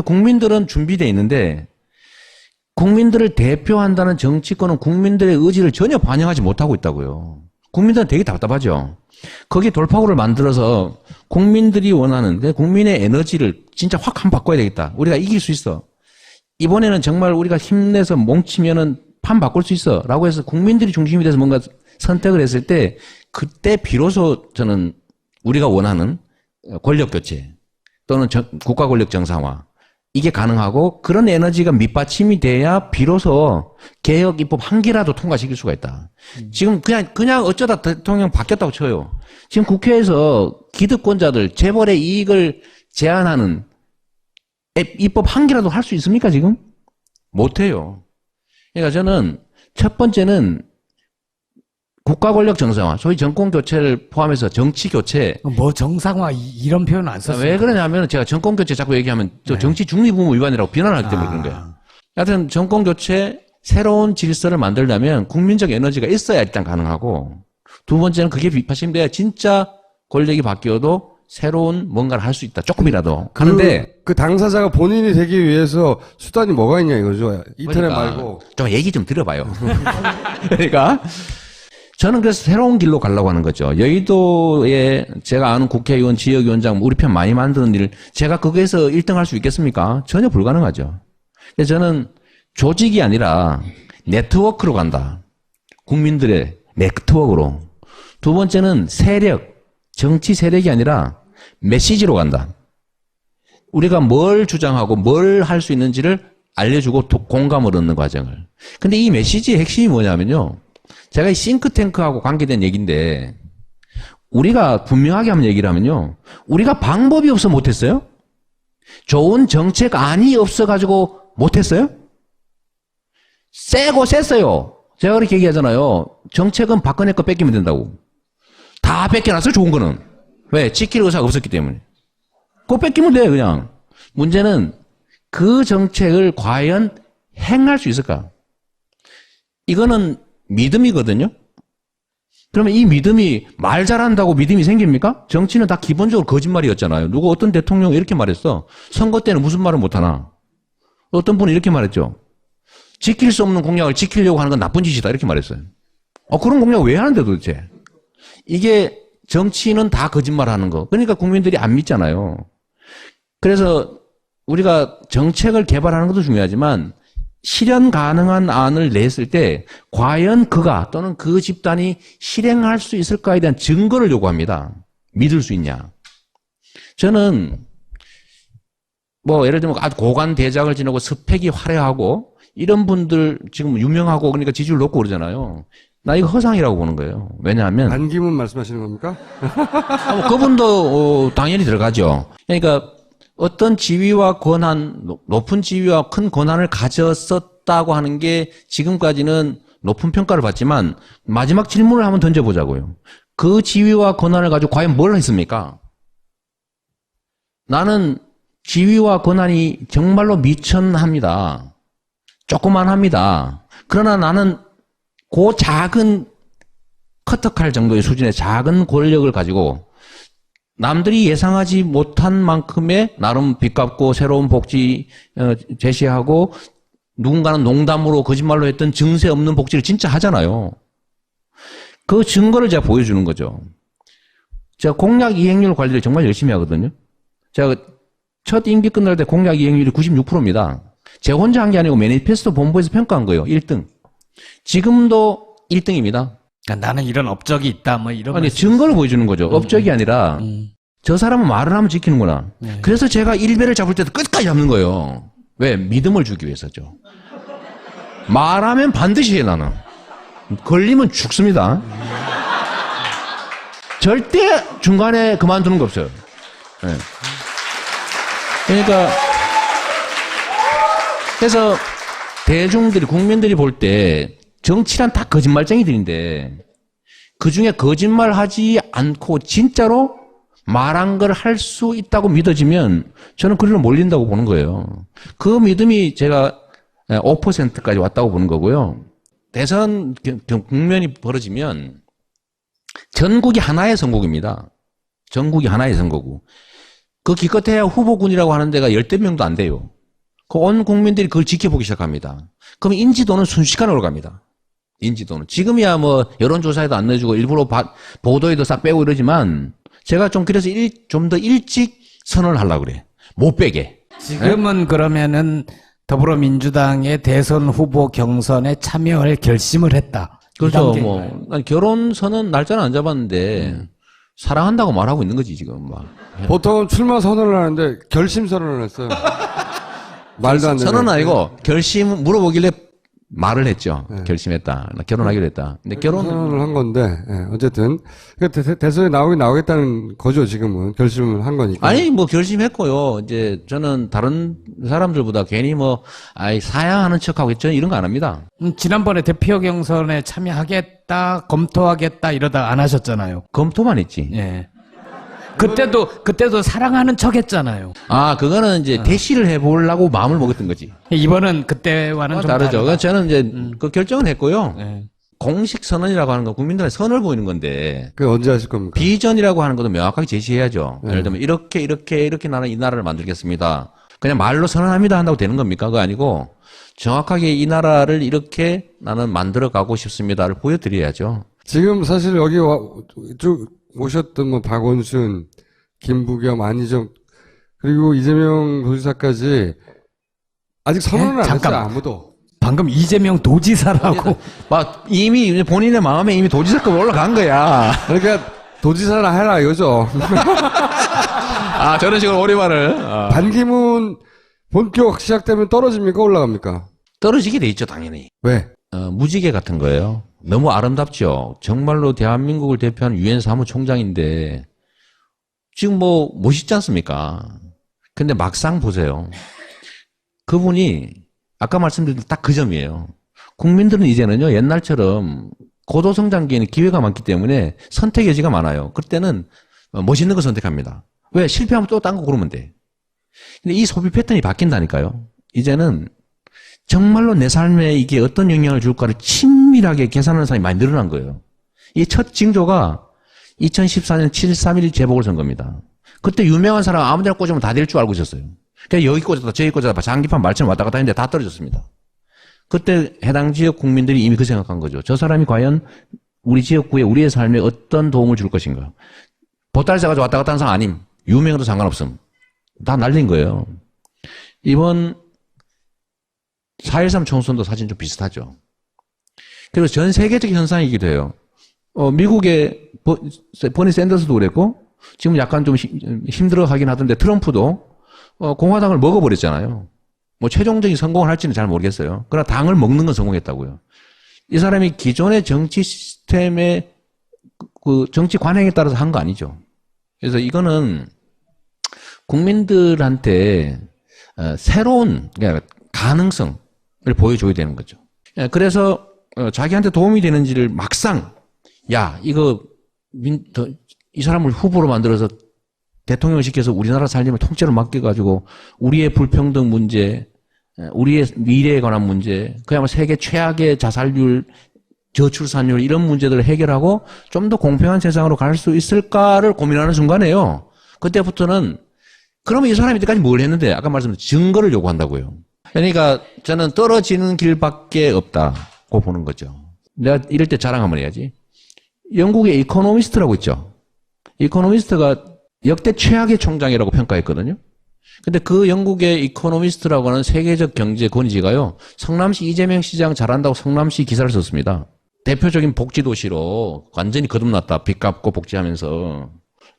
국민들은 준비되어 있는데 국민들을 대표한다는 정치권은 국민들의 의지를 전혀 반영하지 못하고 있다고요. 국민들은 되게 답답하죠. 거기에 돌파구를 만들어서 국민들이 원하는데 국민의 에너지를 진짜 확 한번 바꿔야 되겠다. 우리가 이길 수 있어. 이번에는 정말 우리가 힘내서 뭉치면은 판 바꿀 수 있어. 라고 해서 국민들이 중심이 돼서 뭔가 선택을 했을 때 그때 비로소 저는 우리가 원하는 권력 교체 또는 국가 권력 정상화 이게 가능하고 그런 에너지가 밑받침이 돼야 비로소 개혁 입법 한 개라도 통과시킬 수가 있다. 지금 그냥 어쩌다 대통령 바뀌었다고 쳐요. 지금 국회에서 기득권자들 재벌의 이익을 제한하는 입법 한 개라도 할 수 있습니까 지금? 못해요. 그러니까 저는 첫 번째는 국가 권력 정상화, 소위 정권 교체를 포함해서 정치 교체. 뭐 정상화 이런 표현 안 썼어요. 왜 그러냐면 제가 정권 교체 자꾸 얘기하면 저 정치 중립 의무 위반이라고 비난하기 때문에 그런 거예요. 하여튼 정권 교체 새로운 질서를 만들려면 국민적 에너지가 있어야 일단 가능하고 두 번째는 그게 뒷받침돼야 진짜 권력이 바뀌어도 새로운 뭔가를 할 수 있다. 조금이라도. 하는데 그 당사자가 본인이 되기 위해서 수단이 뭐가 있냐 이거죠. 인터넷 말고. 좀 얘기 좀 들어봐요. 그러니까 저는 그래서 새로운 길로 가려고 하는 거죠. 여의도에 제가 아는 국회의원, 지역위원장, 우리 편 많이 만드는 일, 제가 거기에서 1등 할 수 있겠습니까? 전혀 불가능하죠. 그래서 저는 조직이 아니라 네트워크로 간다. 국민들의 네트워크로. 두 번째는 세력, 정치 세력이 아니라 메시지로 간다. 우리가 뭘 주장하고 뭘 할 수 있는지를 알려주고 공감을 얻는 과정을. 근데 이 메시지의 핵심이 뭐냐면요. 제가 이 싱크탱크하고 관계된 얘기인데 우리가 분명하게 한번 얘기를 하면요. 우리가 방법이 없어 못했어요? 좋은 정책안이 없어가지고 못했어요? 세고 셌어요. 제가 그렇게 얘기하잖아요. 정책은 박근혜 거 뺏기면 된다고. 다 뺏겨놨어요, 좋은 거는. 왜? 지킬 의사가 없었기 때문에. 그거 뺏기면 돼, 그냥. 문제는 그 정책을 과연 행할 수 있을까? 이거는 믿음이거든요. 그러면 이 믿음이 말 잘한다고 믿음이 생깁니까? 정치는 다 기본적으로 거짓말이었잖아요. 누구 어떤 대통령이 이렇게 말했어. 선거 때는 무슨 말을 못하나. 어떤 분은 이렇게 말했죠. 지킬 수 없는 공약을 지키려고 하는 건 나쁜 짓이다. 이렇게 말했어요. 그런 공약 왜 하는데 도대체? 이게 정치는 다 거짓말하는 거. 그러니까 국민들이 안 믿잖아요. 그래서 우리가 정책을 개발하는 것도 중요하지만 실현 가능한 안을 냈을 때 과연 그가 또는 그 집단이 실행할 수 있을까에 대한 증거를 요구합니다. 믿을 수 있냐. 저는 뭐 예를 들면 아주 고관 대작을 지내고 스펙이 화려하고 이런 분들 지금 유명하고 그러니까 지지율 높고 그러잖아요. 나 이거 허상이라고 보는 거예요. 왜냐하면 반기문 말씀하시는 겁니까? 그분도 당연히 들어가죠. 그러니까 어떤 지위와 권한, 높은 지위와 큰 권한을 가졌었다고 하는 게 지금까지는 높은 평가를 받지만 마지막 질문을 한번 던져보자고요. 그 지위와 권한을 가지고 과연 뭘 했습니까? 나는 지위와 권한이 정말로 미천합니다. 조그만합니다. 그러나 나는 그 작은 커터칼 정도의 수준의 작은 권력을 가지고 남들이 예상하지 못한 만큼의 나름 빚갚고 새로운 복지 제시하고 누군가는 농담으로 거짓말로 했던 증세 없는 복지를 진짜 하잖아요. 그 증거를 제가 보여주는 거죠. 제가 공약 이행률 관리를 정말 열심히 하거든요. 제가 첫 임기 끝날 때 공약 이행률이 96%입니다. 제가 혼자 한 게 아니고 매니페스토 본부에서 평가한 거예요. 1등. 지금도 1등입니다. 그러니까 나는 이런 업적이 있다, 뭐 이런. 아니, 증거를 보여주는 거죠. 업적이 아니라, 저 사람은 말을 하면 지키는구나. 네. 그래서 제가 일배를 잡을 때도 끝까지 잡는 거예요. 왜? 믿음을 주기 위해서죠. 말하면 반드시 해, 나는. 걸리면 죽습니다. 절대 중간에 그만두는 거 없어요. 네. 그러니까, 그래서 대중들이, 국민들이 볼 때, 정치란 다 거짓말쟁이들인데 그 중에 거짓말하지 않고 진짜로 말한 걸 할 수 있다고 믿어지면 저는 그리로 몰린다고 보는 거예요. 그 믿음이 제가 5%까지 왔다고 보는 거고요. 대선 국면이 벌어지면 전국이 하나의 선곡입니다. 전국이 하나의 선거고 그 기껏해야 후보군이라고 하는 데가 10대 명도 안 돼요. 그 온 국민들이 그걸 지켜보기 시작합니다. 그럼 인지도는 순식간에 올라갑니다. 인지도는. 지금이야 뭐 여론조사에도 안 넣어주고 일부러 보도에도 싹 빼고 이러지만 제가 좀 그래서 좀 더 일찍 선언을 하려고 그래. 못 빼게. 지금은 그러면은 더불어민주당의 대선 후보 경선에 참여할 결심을 했다. 이 그렇죠. 단계인가요? 뭐 결혼선은 날짜는 안 잡았는데 사랑한다고 말하고 있는 거지 지금 막. 보통은 출마 선언을 하는데 결심 선언을 했어요. 말도 안 되는. 선언은 아니고 결심 물어보길래 말을 했죠. 결심했다. 나 결혼하기로 했다. 근데 선언을 한 건데 어쨌든 대선에 나오겠다는 거죠. 지금은 결심을 한 거니까. 아니 뭐 결심했고요. 이제 저는 다른 사람들보다 괜히 뭐 사양하는 척하고 저는 이런 거 안 합니다. 지난번에 대표 경선에 참여하겠다, 검토하겠다 이러다 안 하셨잖아요. 검토만 했지. 예. 그때도 사랑하는 척 했잖아요. 아 그거는 이제 대시를 해보려고 마음을 먹었던 거지. 이번은 그때와는 좀 다르죠. 다르다. 저는 이제 그 결정은 했고요. 예. 공식 선언이라고 하는 건 국민들의 선을 보이는 건데 그 언제 하실 겁니까? 비전이라고 하는 것도 명확하게 제시해야죠. 예를 들면 이렇게 나는 이 나라를 만들겠습니다. 그냥 말로 선언합니다 한다고 되는 겁니까? 그거 아니고 정확하게 이 나라를 이렇게 나는 만들어가고 싶습니다를 보여드려야죠. 지금 사실 여기 쭉 오셨던 뭐 박원순, 김부겸, 안희정 그리고 이재명 도지사까지 아직 선언을 안 했어요. 잠깐만. 아무도. 방금 이재명 도지사라고. 막 이미 본인의 마음에 이미 도지사급 올라간 거야. 그러니까 도지사나 해라 이거죠. 아 저런 식으로 오리발을 반기문 본격 시작되면 떨어집니까 올라갑니까? 떨어지게 돼 있죠 당연히. 왜? 무지개 같은 거예요. 너무 아름답죠. 정말로 대한민국을 대표하는 유엔 사무총장인데 지금 뭐 멋있지 않습니까? 근데 막상 보세요. 그분이 아까 말씀드린 딱 그 점이에요. 국민들은 이제는요 옛날처럼 고도성장기에는 기회가 많기 때문에 선택 여지가 많아요. 그때는 멋있는 거 선택합니다. 왜? 실패하면 또 딴 거 고르면 돼. 근데 이 소비 패턴이 바뀐다니까요. 이제는 정말로 내 삶에 이게 어떤 영향을 줄까를 친밀하게 계산하는 사람이 많이 늘어난 거예요. 이 첫 징조가 2014년 7.3.1 재보궐선거입니다. 그때 유명한 사람 아무 데나 꽂으면 다 될 줄 알고 있었어요. 그러니까 여기 꽂았다 저기 꽂았다 장기판 말처럼 왔다 갔다 했는데 다 떨어졌습니다. 그때 해당 지역 국민들이 이미 그 생각한 거죠. 저 사람이 과연 우리 지역구에 우리의 삶에 어떤 도움을 줄 것인가. 보따리 싸가지고 왔다 갔다 하는 사람 아님. 유명해도 상관없음. 다 날린 거예요. 이번 4.13 총선도 사실 좀 비슷하죠. 그리고 전 세계적 현상이기도 해요. 미국의 버니 샌더스도 그랬고, 지금 약간 좀 힘들어 하긴 하던데, 트럼프도, 공화당을 먹어버렸잖아요. 뭐, 최종적인 성공을 할지는 잘 모르겠어요. 그러나 당을 먹는 건 성공했다고요. 이 사람이 기존의 정치 시스템의 그 정치 관행에 따라서 한 거 아니죠. 그래서 이거는 국민들한테 새로운 가능성을 보여줘야 되는 거죠. 그래서 자기한테 도움이 되는지를 막상 야 이거 이 사람을 후보로 만들어서 대통령을 시켜서 우리나라 살림을 통째로 맡겨가지고 우리의 불평등 문제, 우리의 미래에 관한 문제, 그야말로 세계 최악의 자살률, 저출산율 이런 문제들을 해결하고 좀 더 공평한 세상으로 갈 수 있을까를 고민하는 순간에요. 그때부터는 그러면 이 사람이 이때까지 뭘 했는데 아까 말씀드린 증거를 요구한다고요. 그러니까 저는 떨어지는 길밖에 없다고 보는 거죠. 내가 이럴 때 자랑 한번 해야지. 영국의 이코노미스트라고 있죠. 이코노미스트가 역대 최악의 총장이라고 평가했거든요. 근데 그 영국의 이코노미스트라고 하는 세계적 경제 권위지가요. 성남시 이재명 시장 잘한다고 성남시 기사를 썼습니다. 대표적인 복지도시로 완전히 거듭났다. 빚 갚고 복지하면서.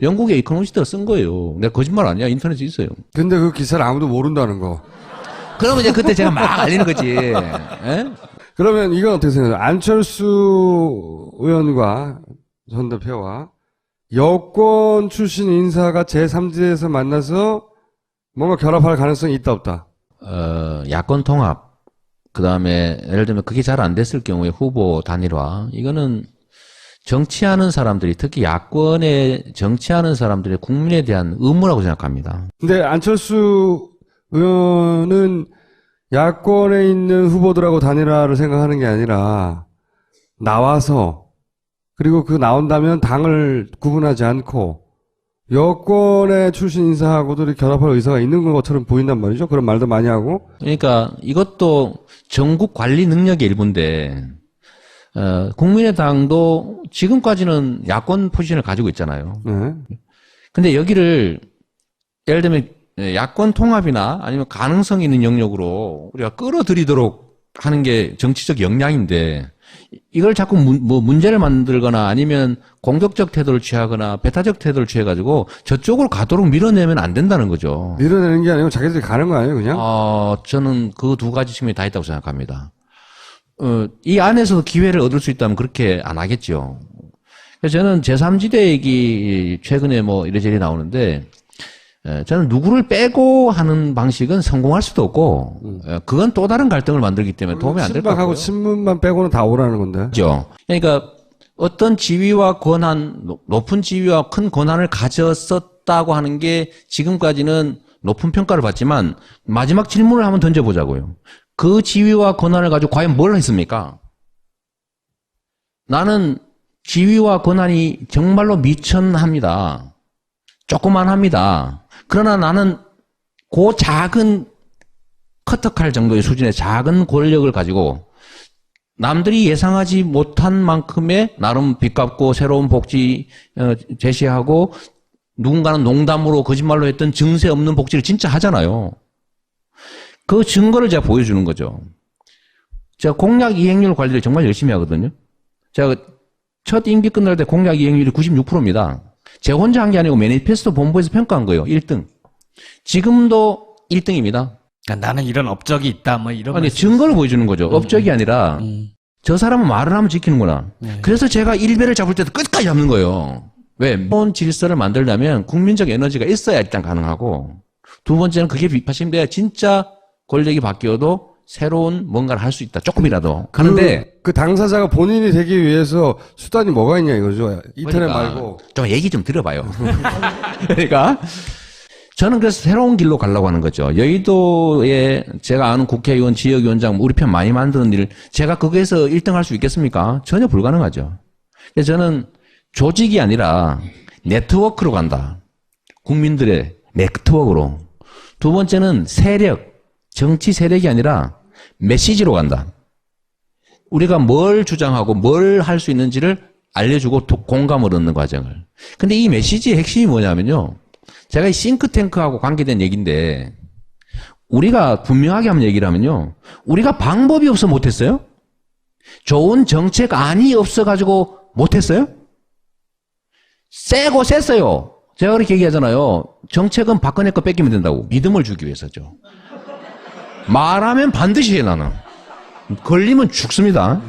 영국의 이코노미스트가 쓴 거예요. 내가 거짓말 아니야. 인터넷에 있어요. 근데 그 기사를 아무도 모른다는 거. 그러면 이제 그때 제가 막 알리는 거지. 에? 그러면 이건 어떻게 생각해요? 안철수 의원과 전 대표와 여권 출신 인사가 제3지에서 만나서 뭔가 결합할 가능성이 있다 없다? 야권 통합, 그 다음에 예를 들면 그게 잘 안 됐을 경우에 후보 단일화, 이거는 정치하는 사람들이, 특히 야권에 정치하는 사람들의 국민에 대한 의무라고 생각합니다. 근데 안철수 의원은 야권에 있는 후보들하고 단일화를 생각하는 게 아니라 나와서, 그리고 그 나온다면 당을 구분하지 않고 여권의 출신 인사하고도 이렇게 결합할 의사가 있는 것처럼 보인단 말이죠. 그런 말도 많이 하고. 그러니까 이것도 전국 관리 능력의 일부인데, 국민의당도 지금까지는 야권 포지션을 가지고 있잖아요. 네. 근데 여기를 예를 들면 야권 통합이나 아니면 가능성 있는 영역으로 우리가 끌어들이도록 하는 게 정치적 역량인데 이걸 자꾸 문제를 만들거나 아니면 공격적 태도를 취하거나 배타적 태도를 취해가지고 저쪽으로 가도록 밀어내면 안 된다는 거죠. 밀어내는 게 아니고 자기들이 가는 거 아니에요, 그냥? 저는 그 두 가지 측면이 다 있다고 생각합니다. 이 안에서도 기회를 얻을 수 있다면 그렇게 안 하겠죠. 그래서 저는 제3지대 얘기 최근에 뭐 이래저래 나오는데 저는 누구를 빼고 하는 방식은 성공할 수도 없고 그건 또 다른 갈등을 만들기 때문에 도움이 안 될 것 같고요. 친박하고 친문만 빼고는 다 오라는 건데. 그렇죠. 그러니까 어떤 지위와 권한, 높은 지위와 큰 권한을 가졌었다고 하는 게 지금까지는 높은 평가를 받지만 마지막 질문을 한번 던져보자고요. 그 지위와 권한을 가지고 과연 뭘 했습니까? 나는 지위와 권한이 정말로 미천합니다. 조그만합니다. 그러나 나는 그 작은 커터칼 정도의 수준의 작은 권력을 가지고 남들이 예상하지 못한 만큼의 나름 빚갚고 새로운 복지 제시하고 누군가는 농담으로 거짓말로 했던 증세 없는 복지를 진짜 하잖아요. 그 증거를 제가 보여주는 거죠. 제가 공약 이행률 관리를 정말 열심히 하거든요. 제가 첫 임기 끝날 때 공약 이행률이 96%입니다. 제가 혼자 한 게 아니고 매니페스토 본부에서 평가한 거예요. 1등. 지금도 1등입니다. 나는 이런 업적이 있다, 뭐 이런. 아니, 증거를 보여주는 거죠. 업적이 아니라, 저 사람은 말을 하면 지키는구나. 그래서 제가 일배를 잡을 때도 끝까지 잡는 거예요. 왜? 새로운 질서를 만들려면 국민적 에너지가 있어야 일단 가능하고, 두 번째는 그게 비파심돼야 진짜 권력이 바뀌어도 새로운 뭔가를 할 수 있다. 조금이라도. 하는데. 그 당사자가 본인이 되기 위해서 수단이 뭐가 있냐 이거죠. 인터넷 그러니까 말고. 좀 얘기 좀 들어봐요. 그러니까. 저는 그래서 새로운 길로 가려고 하는 거죠. 여의도에 제가 아는 국회의원, 지역위원장, 우리 편 많이 만드는 일, 제가 거기에서 1등 할 수 있겠습니까? 전혀 불가능하죠. 그래서 저는 조직이 아니라 네트워크로 간다. 국민들의 네트워크로. 두 번째는 세력, 정치 세력이 아니라 메시지로 간다. 우리가 뭘 주장하고 뭘 할 수 있는지를 알려주고 공감을 얻는 과정을. 근데 이 메시지의 핵심이 뭐냐면요. 제가 이 싱크탱크하고 관계된 얘기인데 우리가 분명하게 한번 얘기를 하면요. 우리가 방법이 없어 못했어요? 좋은 정책안이 없어가지고 못했어요? 세고 셌어요. 제가 그렇게 얘기하잖아요. 정책은 박근혜 거 뺏기면 된다고. 믿음을 주기 위해서죠. 말하면 반드시 해 나는. 걸리면 죽습니다.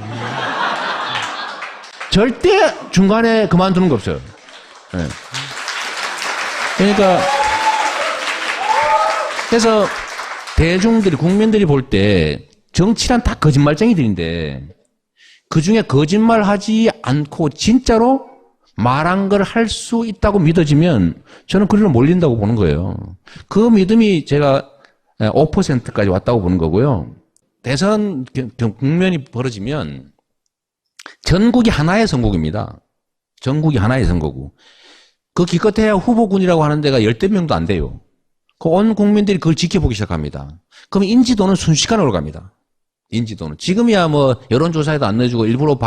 절대 중간에 그만두는 거 없어요. 네. 그러니까 그래서 대중들이 국민들이 볼 때 정치란 다 거짓말쟁이들인데 그중에 거짓말하지 않고 진짜로 말한 걸 할 수 있다고 믿어지면 저는 그리로 몰린다고 보는 거예요. 그 믿음이 제가 5%까지 왔다고 보는 거고요. 대선 국면이 벌어지면 전국이 하나의 선거구입니다. 전국이 하나의 선거구. 그 기껏해야 후보군이라고 하는 데가 10대 명도 안 돼요. 그 온 국민들이 그걸 지켜보기 시작합니다. 그럼 인지도는 순식간에 올라갑니다. 인지도는. 지금이야 뭐 여론조사에도 안 내주고 일부러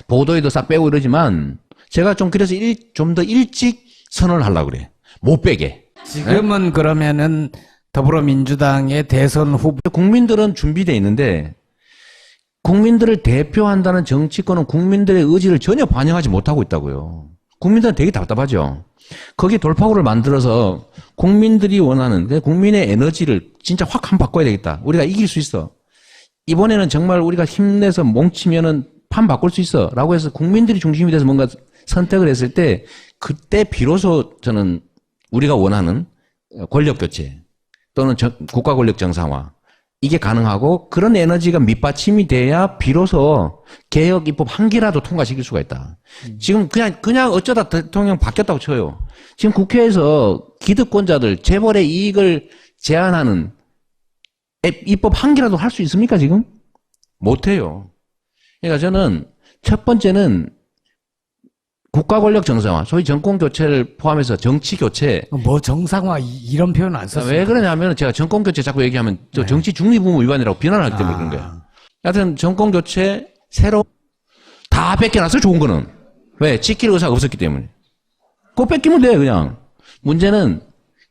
보도에도 싹 빼고 이러지만 제가 좀 그래서 좀 더 일찍 선언을 하려고 그래. 못 빼게. 지금은 네? 그러면은 더불어민주당의 대선 후보. 국민들은 준비되어 있는데 국민들을 대표한다는 정치권은 국민들의 의지를 전혀 반영하지 못하고 있다고요. 국민들은 되게 답답하죠. 거기에 돌파구를 만들어서 국민들이 원하는데 국민의 에너지를 진짜 확 한 바꿔야 되겠다. 우리가 이길 수 있어. 이번에는 정말 우리가 힘내서 뭉치면은 판 바꿀 수 있어. 라고 해서 국민들이 중심이 돼서 뭔가 선택을 했을 때 그때 비로소 저는 우리가 원하는 권력 교체 또는 국가 권력 정상화 이게 가능하고 그런 에너지가 밑받침이 돼야 비로소 개혁 입법 한 개라도 통과시킬 수가 있다. 지금 그냥 어쩌다 대통령 바뀌었다고 쳐요. 지금 국회에서 기득권자들 재벌의 이익을 제한하는 입법 한 개라도 할 수 있습니까 지금? 못해요. 그러니까 저는 첫 번째는 국가 권력 정상화, 소위 정권 교체를 포함해서 정치 교체. 뭐 정상화 이런 표현 안 썼어요. 왜 그러냐면 제가 정권 교체 자꾸 얘기하면 저 정치 중립 의무 위반이라고 비난하기 때문에 그런 거예요. 하여튼 정권 교체 새로 다 뺏겨놨어요. 좋은 거는. 왜? 지킬 의사가 없었기 때문에. 그거 뺏기면 돼 그냥. 문제는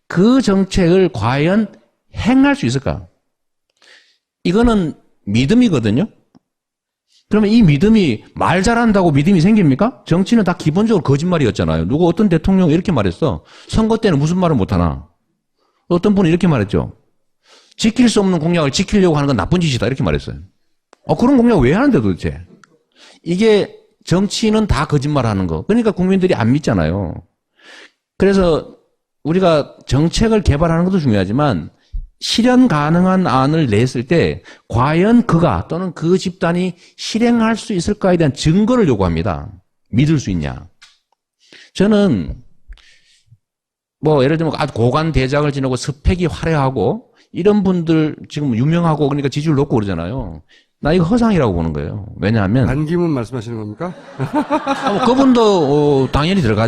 그 정책을 과연 행할 수 있을까? 이거는 믿음이거든요. 그러면 이 믿음이 말 잘한다고 믿음이 생깁니까? 정치는 다 기본적으로 거짓말이었잖아요. 누구 어떤 대통령이 이렇게 말했어. 선거 때는 무슨 말을 못하나. 어떤 분은 이렇게 말했죠. 지킬 수 없는 공약을 지키려고 하는 건 나쁜 짓이다 이렇게 말했어요. 그런 공약 왜 하는데 도대체. 이게 정치는 다 거짓말하는 거. 그러니까 국민들이 안 믿잖아요. 그래서 우리가 정책을 개발하는 것도 중요하지만 실현 가능한 안을 냈을 때 과연 그가 또는 그 집단이 실행할 수 있을까에 대한 증거를 요구합니다. 믿을 수 있냐. 저는 뭐 예를 들면 아주 고관 대작을 지내고 스펙이 화려하고 이런 분들 지금 유명하고 그러니까 지지율 높고 그러잖아요. 나 이거 허상이라고 보는 거예요. 왜냐하면 반기문 말씀하시는 겁니까? 그분도 당연히 들어가죠.